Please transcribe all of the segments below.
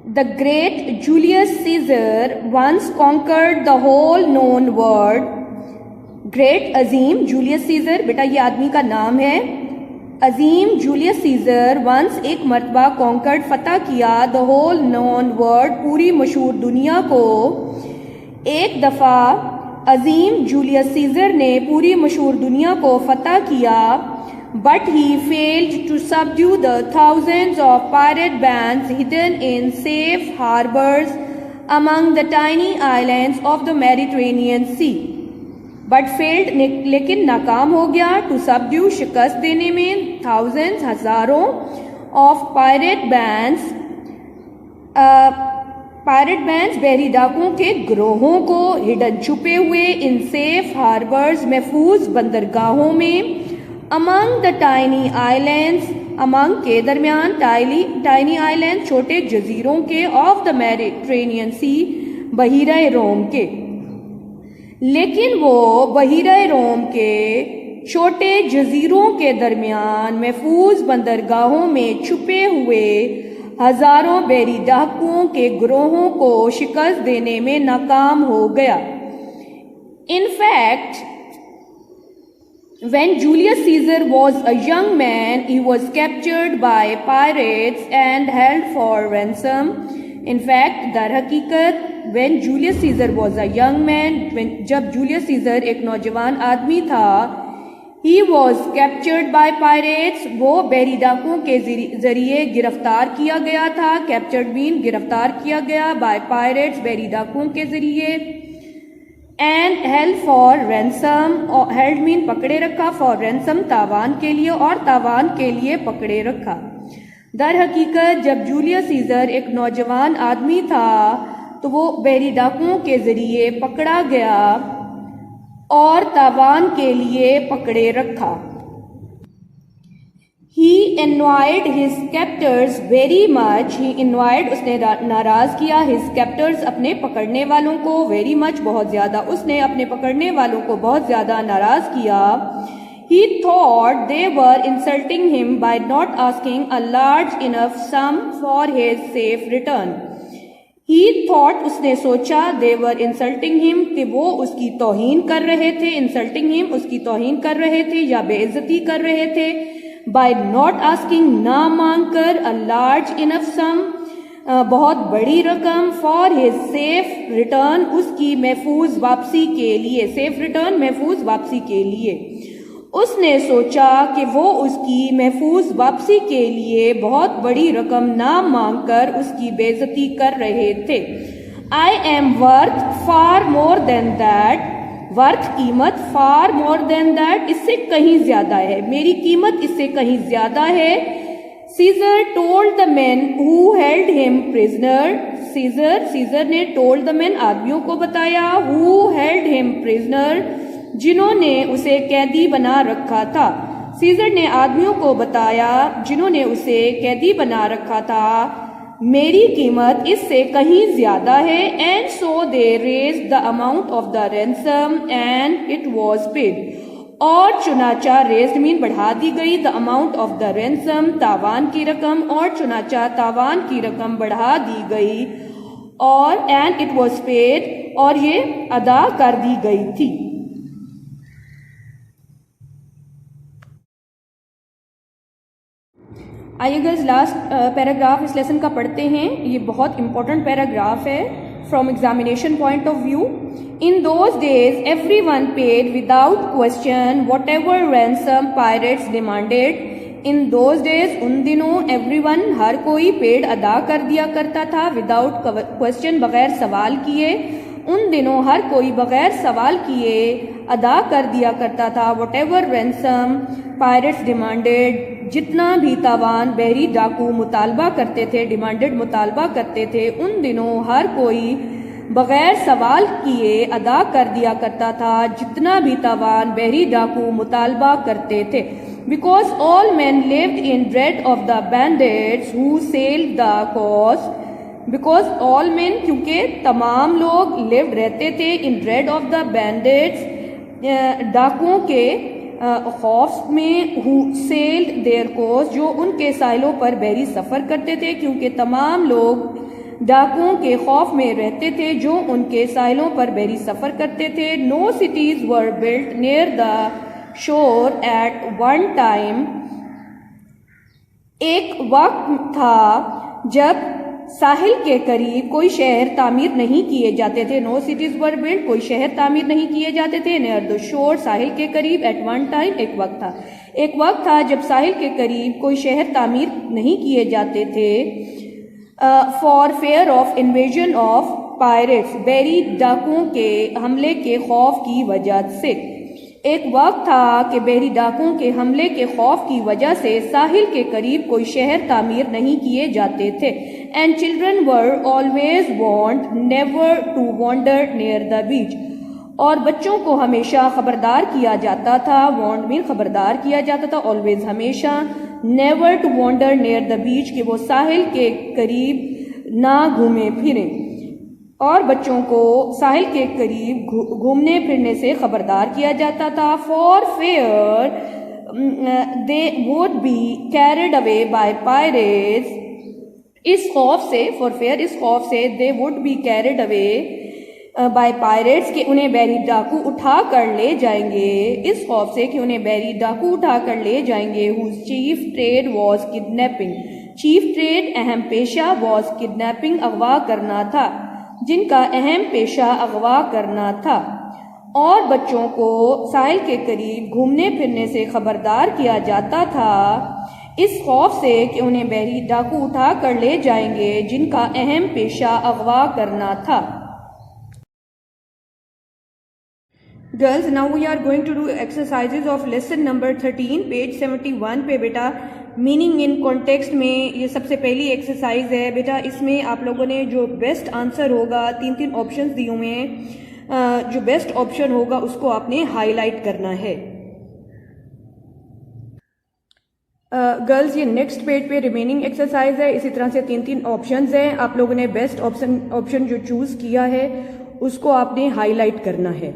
The great Julius Caesar once conquered the whole known world. Great अजीम Julius Caesar, बेटा ये आदमी का नाम है। अजीम जूलियस सीजर वंस एक मरतबा कॉन्कर्ड फतह किया द होल नोन वर्ल्ड, पूरी मशहूर दुनिया को। एक दफ़ा अजीम जूलियस सीजर ने पूरी मशहूर दुनिया को फतह किया, but he failed to subdue the thousands of pirate bands hidden in safe harbours among the tiny islands of the Mediterranean sea. But failed, लेकिन नाकाम हो गया, टू सबड्यू शिकस्त देने में, थाउजेंड्स हजारों, ऑफ पायरेट बैंड्स बहरी डाकुओं के ग्रोहों को, हिडन छुपे हुए, इन सेफ हार्बर्स महफूज बंदरगाहों में, among the tiny islands, among के दरमियान, टाइनी आइलैंड छोटे जजीरों के, ऑफ द मेडिटेरेनियन सी बहीरा रोम के। लेकिन वो बहीरा रोम के छोटे जजीरों के दरमियान महफूज बंदरगाहों में छुपे हुए हजारों बहरी डाकुओं के ग्रोहों को शिकस्त देने में नाकाम हो गया। In fact, when Julius Caesar was a young man, he was captured by pirates and held for ransom. In fact, दर हकीकत when Julius Caesar was a young man, जब Julius Caesar एक नौजवान आदमी था, he was captured by pirates, वो बहरी डाकुओं के जरिए गिरफ्तार किया गया था। captured mean गिरफ्तार किया गया, by pirates बहरी डाकुओं के जरिए, and held for ransom, held mean पकड़े रखा, for ransom तावान के लिए, और तावान के लिए पकड़े रखा। दर हकीकत जब जूलियस सीजर एक नौजवान आदमी था तो वो बहरी डाकुओं के जरिए पकड़ा गया और तावान के लिए पकड़े रखा। He annoyed his captors very much. He annoyed, उसने नाराज किया, his captors अपने पकड़ने वालों को, very much बहुत ज्यादा, उसने अपने पकड़ने वालों को बहुत ज्यादा नाराज किया। He thought they were insulting him by not asking a large enough sum for his safe return. He thought, उसने सोचा, they were insulting him, कि वो उसकी तौहीन कर रहे थे, insulting him उसकी तौहीन कर रहे थे या बेइज्जती कर रहे थे, by not asking ना मांगकर, a large enough sum बहुत बड़ी रकम, for his safe return उसकी महफूज वापसी के लिए, safe return महफूज वापसी के लिए। उसने सोचा कि वो उसकी महफूज वापसी के लिए बहुत बड़ी रकम ना मांगकर उसकी बेइज्जती कर रहे थे। I am worth far more than that, worth कीमत, फार मोर देन दैट इससे कहीं ज्यादा है, मेरी कीमत इससे कहीं ज्यादा है। Caesar told the man who held him prisoner, Caesar ने टोल्ड द मैन आदमियों को बताया, हु हेल्ड हिम प्रिजनर जिन्होंने उसे कैदी बना रखा था। सीजर ने आदमियों को बताया जिन्होंने उसे कैदी बना रखा था, मेरी कीमत इससे कहीं ज्यादा है। And so they raised the amount of the ransom and it was paid, और चुनाचा रेज्ड मीन बढ़ा दी गई, the amount of the ransom तावान की रकम, और चुनाचा तावान की रकम बढ़ा दी गई, और एंड इट वाज पेड और ये अदा कर दी गई थी। आइए गर्ल्स लास्ट पैराग्राफ इस लेसन का पढ़ते हैं। ये बहुत इंपॉर्टेंट पैराग्राफ है from examination point of view. In those days everyone paid without question what ever ransom pirates demanded. In those days उन दिनों एवरीवन हर कोई पेड अदा कर दिया करता था, विदाउट क्वेश्चन बगैर सवाल किए। उन दिनों हर कोई बगैर सवाल किए अदा कर दिया करता था, what ever ransom pirates demanded जितना भी तावान बहरी डाकू मुतालबा करते थे, डिमांडेड मुतालबा करते थे, उन दिनों हर कोई बगैर सवाल किए अदा कर दिया करता था जितना भी तावान बहरी डाकू मुतालबा करते थे। Because all man lived in dread of the बैंडेड्स who sailed the cost, because all man क्योंकि तमाम लोग लिव्ड रहते थे, इन ड्रेड ऑफ द बैंडेड्स डाकुओं के खौफ में, हु सेल्ड देयर कोस्ट जो उनके साहिलों पर बहरी सफ़र करते थे, क्योंकि तमाम लोग डाकुओं के खौफ में रहते थे जो उनके साहिलों पर बहरी सफ़र करते थे। No cities were built near the shore at one time. एक वक्त था जब साहिल के करीब कोई शहर तामीर नहीं किए जाते थे। नो सिटीज वर बिल्ट, कोई शहर तामीर नहीं किए जाते थे। नियर द शोर, साहिल के करीब। एट वन टाइम, एक वक्त था जब साहिल के करीब कोई शहर तामीर नहीं किए जाते थे। For fair of invasion of pirates, बहरी डाकुओं के हमले के खौफ की वजह से। एक वक्त था कि बहरी डाकुओं के हमले के खौफ की वजह से साहिल के करीब कोई शहर तामीर नहीं किए जाते थे। And children were always warned never to wander near the beach, और बच्चों को हमेशा खबरदार किया जाता था। वार्न्ड मीन खबरदार किया जाता था, ऑलवेज हमेशा। Never to wander near the beach, कि वो साहिल के करीब ना घूमे फिरें, और बच्चों को साहिल के करीब घूमने फिरने से खबरदार किया जाता था। For fair they would be carried away by pirates, इस खौफ से, फॉर फेयर इस खौफ से, they would be carried away by pirates, कि उन्हें बहरी डाकू उठा कर ले जाएंगे। इस खौफ से कि उन्हें बहरी डाकू उठा कर ले जाएंगे। Whose chief trade was kidnapping, chief trade अहम पेशा, वॉज किडनैपिंग अगवा करना था, जिनका अहम पेशा अगवा करना था। और बच्चों को साहिल के करीब घूमने फिरने से खबरदार किया जाता था इस खौफ से कि उन्हें बहरी डाकू उठा कर ले जाएंगे, जिनका अहम पेशा अगवा करना था। Girls, now we are going to do exercises of lesson number 13, page 71 पे बेटा। मीनिंग इन कॉन्टेक्स्ट में ये सबसे पहली एक्सरसाइज है बेटा। इसमें आप लोगों ने जो बेस्ट आंसर होगा, तीन ऑप्शंस दिए हुए हैं, जो बेस्ट ऑप्शन होगा उसको आपने हाईलाइट करना है। गर्ल्स, ये नेक्स्ट पेज पे रिमेनिंग एक्सरसाइज है। इसी तरह से तीन ऑप्शंस हैं। आप लोगों ने बेस्ट ऑप्शन जो चूज किया है उसको आपने हाईलाइट करना है।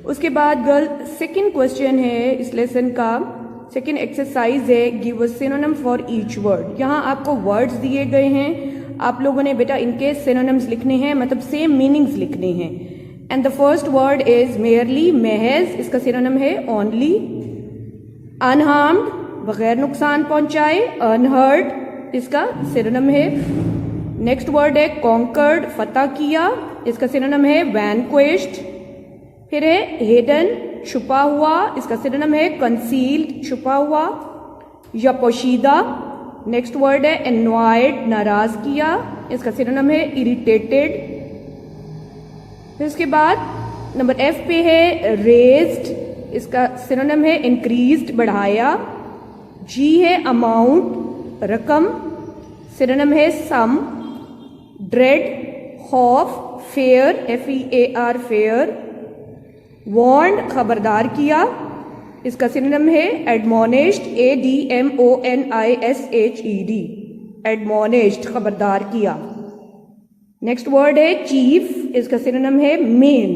उसके बाद गर्ल, सेकंड क्वेश्चन है इस लेसन का, सेकेंड एक्सरसाइज है give a synonym for each word. यहाँ आपको वर्ड्स दिए गए हैं, आप लोगों ने बेटा इनके सिनोनिम्स लिखने हैं, मतलब सेम मीनिंग्स लिखने हैं। And the first word is merely, महज, इसका सिनोनिम है ओनली। अनहार्म्ड, बगैर नुकसान पहुंचाए, अनहर्ट, इसका सिनोनिम है। नेक्स्ट वर्ड है कॉन्कर्ड, फतह किया, इसका सिनोनिम है वैनक्विश्ड। फिर है हिडन, छुपा हुआ, इसका सिनोनिम है कंसील्ड, छुपा हुआ या पोशीदा। नेक्स्ट वर्ड है एनॉयड, नाराज किया, इसका सिनोनिम है इरिटेटेड। फिर इसके बाद नंबर एफ पे है रेज्ड, इसका सिनोनिम है इंक्रीज्ड, बढ़ाया। जी है अमाउंट, रकम, सिनोनिम है सम। ड्रेड, खौफ, फेयर, FEAR, फेयर। वार्न्ड, खबरदार किया, इसका सिनोनिम है एडमोनिश्ड, ADMONISHED, एडमोनिश्ड, खबरदार किया। नेक्स्ट वर्ड है चीफ, इसका सिनोनिम है मेन।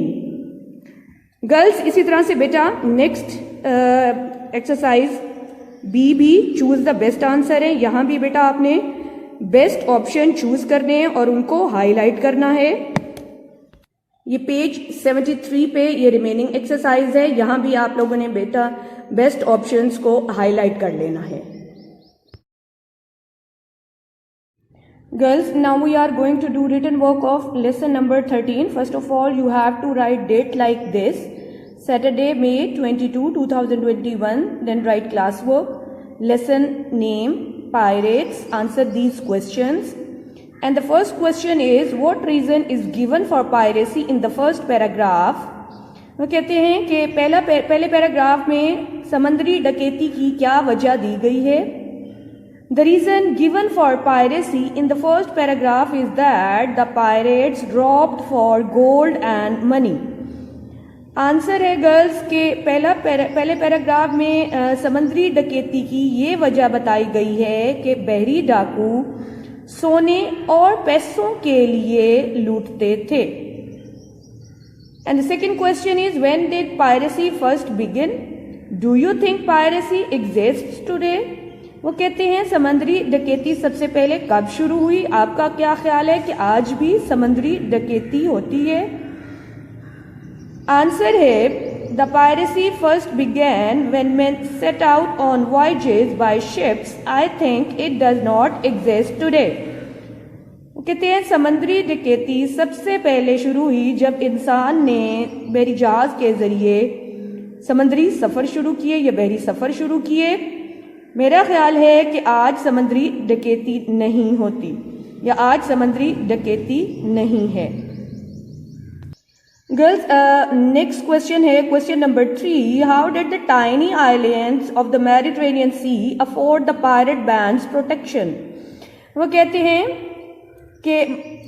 गर्ल्स, इसी तरह से बेटा नेक्स्ट एक्सरसाइज बी भी चूज द बेस्ट आंसर है। यहां भी बेटा आपने बेस्ट ऑप्शन चूज करने हैं और उनको हाईलाइट करना है। ये पेज 73 पे ये रिमेनिंग एक्सरसाइज है। यहां भी आप लोगों ने बेटा बेस्ट ऑप्शंस को हाईलाइट कर लेना है। Girls, now we are going to do written work of lesson number 13. First of all, you have to write date like this: Saturday, May 22, 2021. Then write classwork, lesson name, pirates. Answer these questions. And the first question is, what reason is given for piracy in the first paragraph? वो कहते हैं कि पहले paragraph में समंदरी डकैती की क्या वजह दी गई है। The reason given for piracy in the first paragraph is that the pirates robbed for gold and money. Answer है गर्ल्स के पहले पैराग्राफ में समंदरी डकैती की ये वजह बताई गई है कि बहरी डाकू सोने और पैसों के लिए लूटते थे। And the second question is, when did piracy first begin? Do you think piracy exists today? वो कहते हैं समुद्री डकैती सबसे पहले कब शुरू हुई? आपका क्या ख्याल है कि आज भी समुद्री डकैती होती है? आंसर है the piracy first began when men set out on voyages by ships. I think it does not exist today. वो कहते हैं समुद्री डकैती सबसे पहले शुरू हुई जब इंसान ने बहरी जहाज के जरिए समुद्री सफर शुरू किए या बहरी सफर शुरू किए। मेरा ख्याल है कि आज समुद्री डकैती नहीं होती या आज समुद्री डकैती नहीं है। गर्ल्स, नेक्स्ट क्वेश्चन है question number 3। How did the tiny islands of the Mediterranean sea afford the pirate bands protection? वो कहते हैं कि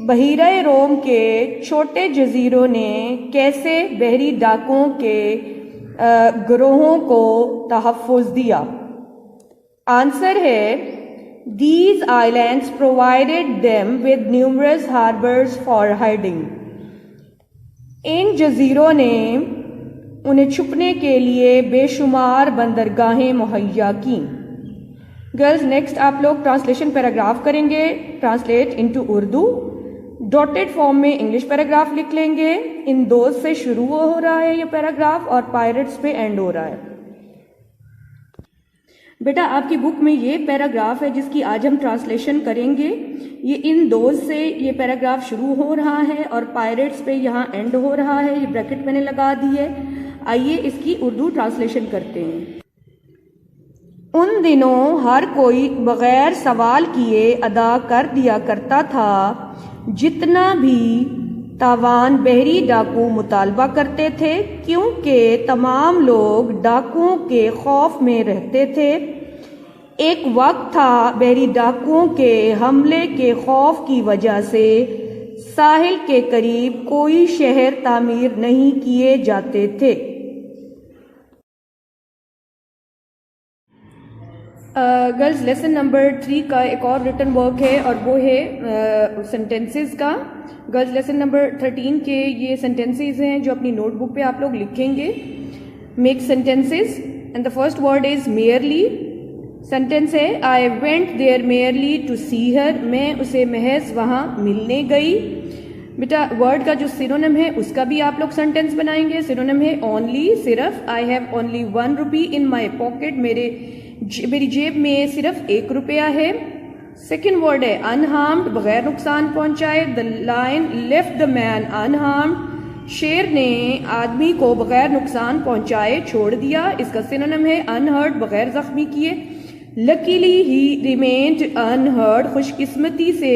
बहीरा रोम के छोटे जजीरों ने कैसे बहरी डाकुओं के गिरोहों को तहफ़्फ़ुज़ दिया। आंसर है these islands provided them with numerous harbours for hiding. इन जजीरों ने उन्हें छुपने के लिए बेशुमार बंदरगाहें मुहैया की। गर्ल्स, नेक्स्ट आप लोग ट्रांसलेशन पैराग्राफ करेंगे, translate into Urdu. Dotted form में इंग्लिश पैराग्राफ लिख लेंगे। इन दो से शुरू हो रहा है ये पैराग्राफ और पायरेट्स पे एंड हो रहा है। बेटा आपकी बुक में ये पैराग्राफ है जिसकी आज हम ट्रांसलेशन करेंगे। ये इन दो से ये पैराग्राफ शुरू हो रहा है और पायरेट्स पे यहाँ एंड हो रहा है। ये ब्रैकेट मैंने लगा दी है। आइए इसकी उर्दू ट्रांसलेशन करते हैं। उन दिनों हर कोई बगैर सवाल किए अदा कर दिया करता था जितना भी तावान बहरी डाकू मुतालबा करते थे, क्योंकि तमाम लोग डाकुओं के खौफ में रहते थे। एक वक्त था बहरी डाकुओं के हमले के खौफ की वजह से साहिल के करीब कोई शहर तामीर नहीं किए जाते थे। गर्ल्स, लेसन नंबर 3 का एक और रिटन वर्क है और वो है सेंटेंसेस का। गर्ल्स, लेसन नंबर 13 के ये सेंटेंसेस हैं जो अपनी नोटबुक पे आप लोग लिखेंगे। Make sentences and the first word is merely. Sentence है I went there merely to see her. मैं उसे महज वहाँ मिलने गई। बेटा वर्ड का जो सिनोनिम है उसका भी आप लोग सेंटेंस बनाएंगे। सिनोनिम है ओनली, सिर्फ। I have only 1 rupee in my pocket. मेरी जेब में सिर्फ 1 रुपया है। सेकेंड वर्ड है अनहार्म्ड, बगैर नुकसान पहुंचाए। The lion left the man unharmed. शेर ने आदमी को बगैर नुकसान पहुंचाए छोड़ दिया। इसका सिनोनिम है अनहर्ट, बगैर जख्मी किए। Luckily he remained unhurt. खुशकिस्मती से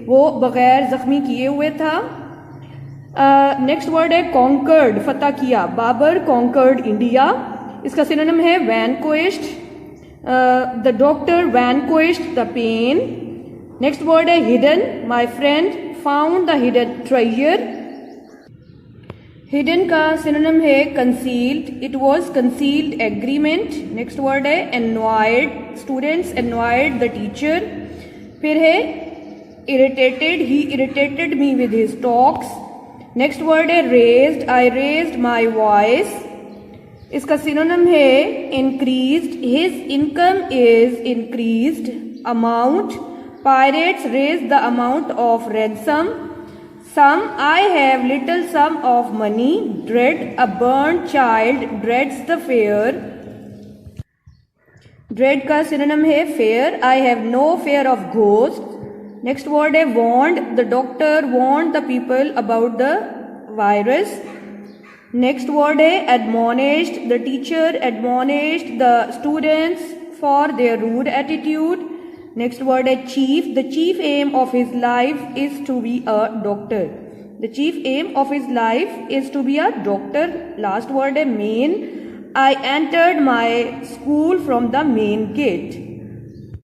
वो बगैर जख्मी किए हुए था। नेक्स्ट वर्ड है कॉन्कर्ड, फतह किया। Babur conquered India. इसका सिनोनिम है vanquished. The doctor vanquished the pain. Next word है hidden. My friend found the hidden treasure. Hidden का सिनोनिम है concealed. It was concealed agreement. Next word है envied. Students envied the teacher. फिर है irritated. He irritated me with his talks. Next word है raised. I raised my voice. इसका synonym है increased. His income is increased. Amount, pirates raise the amount of ransom. Some, I have little sum of money. Dread, a burnt child dreads the fear. Dread का synonym है fear. I have no fear of ghosts. Next word है warned. The doctor warned the people about the virus. Next word है admonished. The teacher admonished the students for their rude attitude. Next word है chief. The chief aim of his life is to be a doctor. The chief aim of his life is to be a doctor. Last word है main. I entered my school from the main gate.